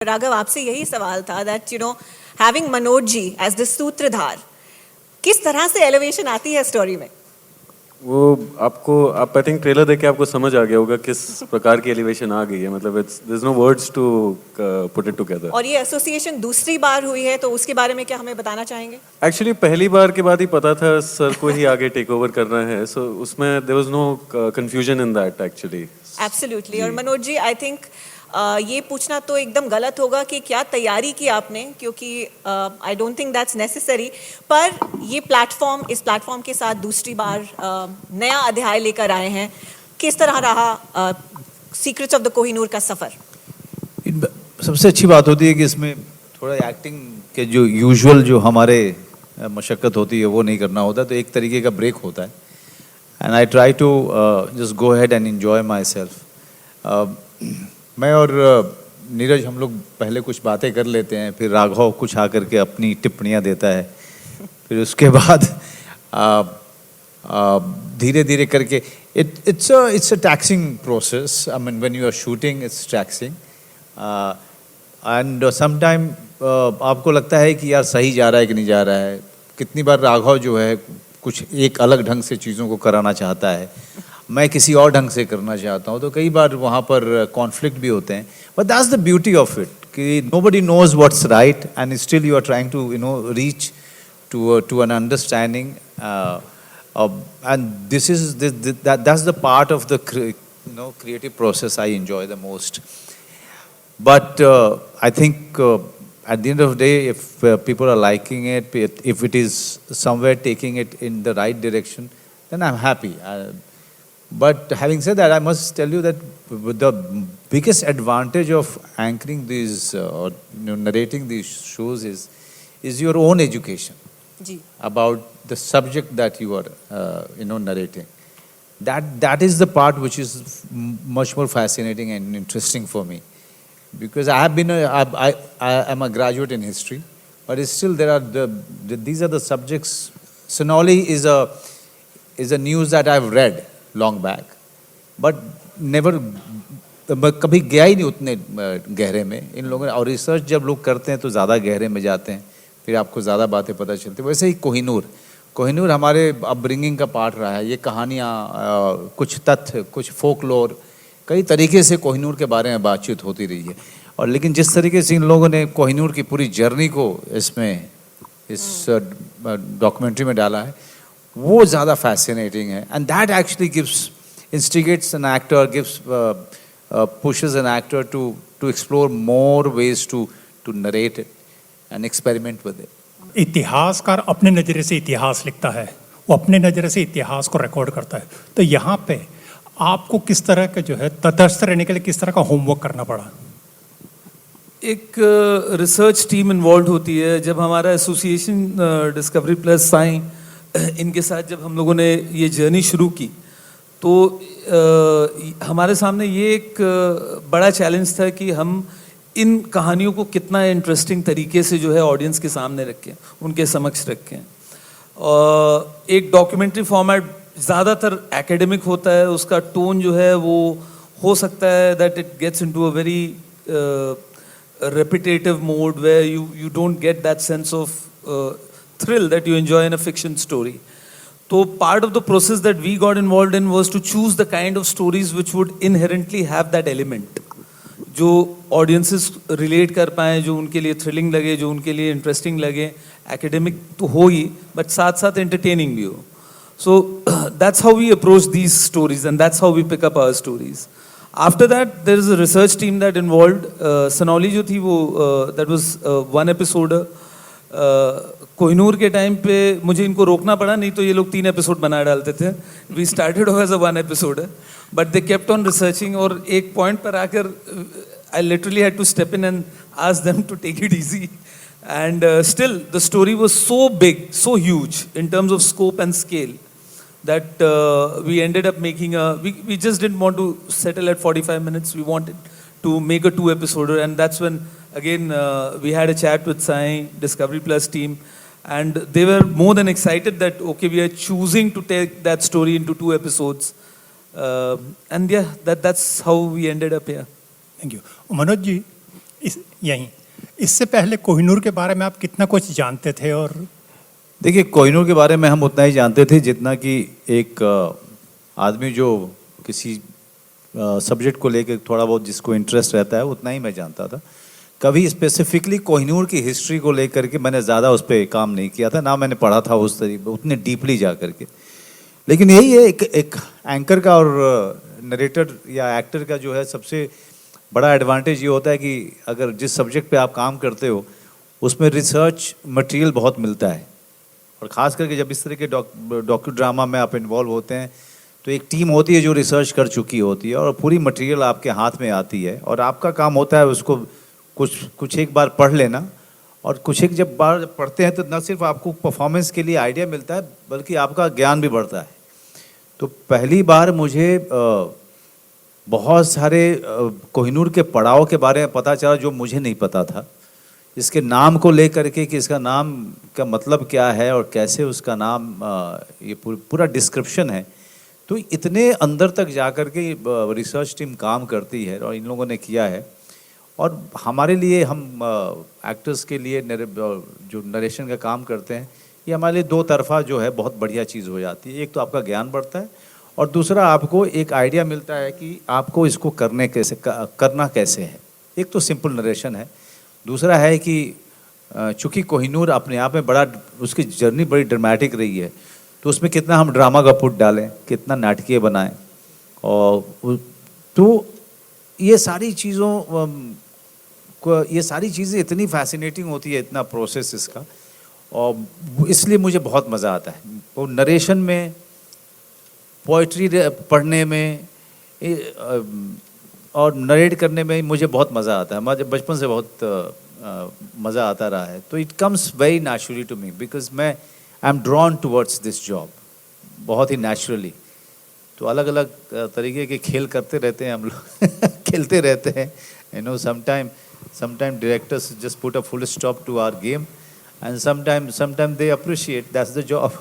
राघव, आपसे यही सवाल था that having Manoj ji as the सूत्रधार, किस तरह से एलिवेशन आती है स्टोरी में? वो आप आई थिंक ट्रेलर देख के आपको समझ आ गया होगा किस प्रकार की एलिवेशन आ गई है. मतलब it's there is no words to put it together. और ये एसोसिएशन दूसरी बार हुई है, तो उसके बारे में क्या हमें बताना चाहेंगे? एक्चुअली पहली बार के बाद ही पता था सर को ही आगे टेक ओवर करना है. सो उसमें there was no confusion in that actually. Absolutely. और मनोज जी, आई थिंक ये पूछना तो एकदम गलत होगा कि क्या तैयारी की आपने, क्योंकि I don't think that's necessary. पर ये इस प्लेटफॉर्म के साथ दूसरी बार नया अध्याय लेकर आए हैं. किस तरह रहा सीक्रेट्स ऑफ द कोहिनूर का सफर? सबसे अच्छी बात होती है कि इसमें थोड़ा एक्टिंग के जो यूजुअल जो हमारे मशक्क़त होती है वो नहीं करना होता, तो एक तरीके का ब्रेक होता है. And I try to just go ahead and enjoy myself. मैं और नीरज हम लोग पहले कुछ बातें कर लेते हैं, फिर राघव कुछ आकर के अपनी टिप्पणियाँ देता है, फिर उसके बाद धीरे धीरे करके it's a taxing process. I mean, when you are shooting, it's taxing. And sometime आपको लगता है कि यार सही जा रहा है कि नहीं जा रहा है. कितनी बार राघव जो है कुछ एक अलग ढंग से चीज़ों को कराना चाहता है, मैं किसी और ढंग से करना चाहता हूँ, तो कई बार वहाँ पर कॉन्फ्लिक्ट भी होते हैं. But that's the beauty of it कि nobody knows what's right and still you are trying to reach to an understanding. And that's the part of the creative process I enjoy the most. But I think at the end of the day, if people are liking it, if it is somewhere taking it in the right direction, then I'm happy. But having said that, I must tell you that the biggest advantage of anchoring these or narrating these shows is your own education. जी. About the subject that you are narrating. That is the part which is much more fascinating and interesting for me, because I am a graduate in history, but still there are these are the subjects. Sonali is a news that I've read long back, but never कभी गया ही नहीं उतने गहरे में इन लोगों ने. और research जब लोग करते हैं तो ज़्यादा गहरे में जाते हैं, फिर आपको ज़्यादा बातें पता चलती. वैसे ही कोहिनूर हमारे अपब्रिंगिंग का पार्ट रहा है. ये कहानियाँ, कुछ तथ्य, कुछ फोकलोर, कई तरीके से कोहिनूर के बारे में बातचीत होती रही है. और लेकिन जिस तरीके से इन लोगों ने कोहिनूर की पूरी जर्नी को इस डॉक्यूमेंट्री में डाला है, वो ज़्यादा फैसिनेटिंग है. And that actually gives इंस्टिगेट्स an actor, gives pushes an actor to explore more ways to narrate it and experiment with it. इतिहासकार अपने नज़रिए से इतिहास लिखता है, वो अपने नज़रिए से इतिहास को रिकॉर्ड करता है. तो यहाँ पे आपको किस तरह का जो है तटस्थ रहने के लिए किस तरह का होमवर्क करना पड़ा? एक रिसर्च टीम इन्वॉल्व होती है. जब हमारा एसोसिएशन डिस्कवरी प्लस साई, इनके साथ जब हम लोगों ने ये जर्नी शुरू की, तो हमारे सामने ये एक बड़ा चैलेंज था कि हम इन कहानियों को कितना इंटरेस्टिंग तरीके से जो है ऑडियंस के सामने रखें, उनके समक्ष रखें. एक डॉक्यूमेंट्री फॉर्मेट ज़्यादातर एकेडमिक होता है, उसका टोन जो है वो हो सकता है that it gets into a very repetitive mode where you don't get that sense of thrill that you enjoy in a fiction story. So part of the process that we got involved in was to choose the kind of stories which would inherently have that element, जो audiences relate कर पाएं, जो उनके लिए thrilling लगे, जो उनके लिए interesting लगे. Academic तो हो ही, but साथ साथ entertaining भी हो. So that's how we approach these stories and that's how we pick up our stories. After that, there is a research team that involved. Sonali जो थी वो that was one episode. Kohinoor के time पे मुझे इनको रोकना पड़ा, नहीं तो ये लोग 3 एपिसोड बना डालते थे. We started off as a 1 episode, but they kept on researching. और एक पॉइंट पर आकर I literally had to step in and ask them to take it easy. And still, the story was so big, so huge in terms of scope and scale, that we ended up making we just didn't want to settle at 45 minutes. We wanted to make a 2 episoder, and that's when again we had a chat with Sai, Discovery Plus team, and they were more than excited that okay, we are choosing to take that story into 2 episodes, and yeah, that's how we ended up here. Thank you. Manoj ji, यहीं। इससे पहले कोहिनूर के बारे में आप कितना कुछ जानते थे? और देखिए, कोहिनूर के बारे में हम उतना ही जानते थे जितना कि एक आदमी जो किसी सब्जेक्ट को लेकर थोड़ा बहुत जिसको इंटरेस्ट रहता है उतना ही मैं जानता था। कभी स्पेसिफिकली कोहिनूर की हिस्ट्री को लेकर के मैंने ज़्यादा उस पर काम नहीं किया था, ना मैंने पढ़ा था उस तरीके उतने डीपली जा करके। लेकिन यही है एक एंकर का और नरेटर या एक्टर का जो है सबसे बड़ा एडवांटेज ये होता है कि अगर जिस सब्जेक्ट पे आप काम करते हो उसमें रिसर्च मटेरियल बहुत मिलता है, और ख़ास करके जब इस तरह के डॉक्यू ड्रामा में आप इन्वॉल्व होते हैं तो एक टीम होती है जो रिसर्च कर चुकी होती है और पूरी मटेरियल आपके हाथ में आती है, और आपका काम होता है उसको कुछ एक बार पढ़ लेना, और कुछ एक जब बार पढ़ते हैं तो न सिर्फ आपको परफॉर्मेंस के लिए आइडिया मिलता है बल्कि आपका ज्ञान भी बढ़ता है। तो पहली बार मुझे बहुत सारे कोहिनूर के पड़ाव के बारे में पता चला जो मुझे नहीं पता था, इसके नाम को लेकर के कि इसका नाम का मतलब क्या है और कैसे उसका नाम ये पूरा डिस्क्रिप्शन है। तो इतने अंदर तक जा कर के रिसर्च टीम काम करती है और इन लोगों ने किया है, और हमारे लिए हम एक्टर्स के लिए जो नरेशन का काम करते हैं ये हमारे लिए दो तरफा जो है बहुत बढ़िया चीज़ हो जाती है। एक तो आपका ज्ञान बढ़ता है और दूसरा आपको एक आइडिया मिलता है कि आपको इसको करना कैसे है। एक तो सिंपल नरेशन है, दूसरा है कि चूँकि कोहिनूर अपने आप में बड़ा उसकी जर्नी बड़ी ड्रामेटिक रही है तो उसमें कितना हम ड्रामा का पुट डालें, कितना नाटकीय बनाएं, और तो ये सारी चीज़ें इतनी फैसिनेटिंग होती है, इतना प्रोसेस इसका, और इसलिए मुझे बहुत मज़ा आता है। वो नरेशन में, पोइट्री पढ़ने में और नरेट करने में मुझे बहुत मज़ा आता है। मुझे बचपन से बहुत मज़ा आता रहा है, तो it comes very naturally to me because मैं I am drawn towards this job बहुत ही नेचुरली। तो अलग अलग तरीके के खेल करते रहते हैं हम लोग खेलते रहते हैं, you know. Sometime directors just put a full stop to our game, and sometimes they appreciate, that's the job.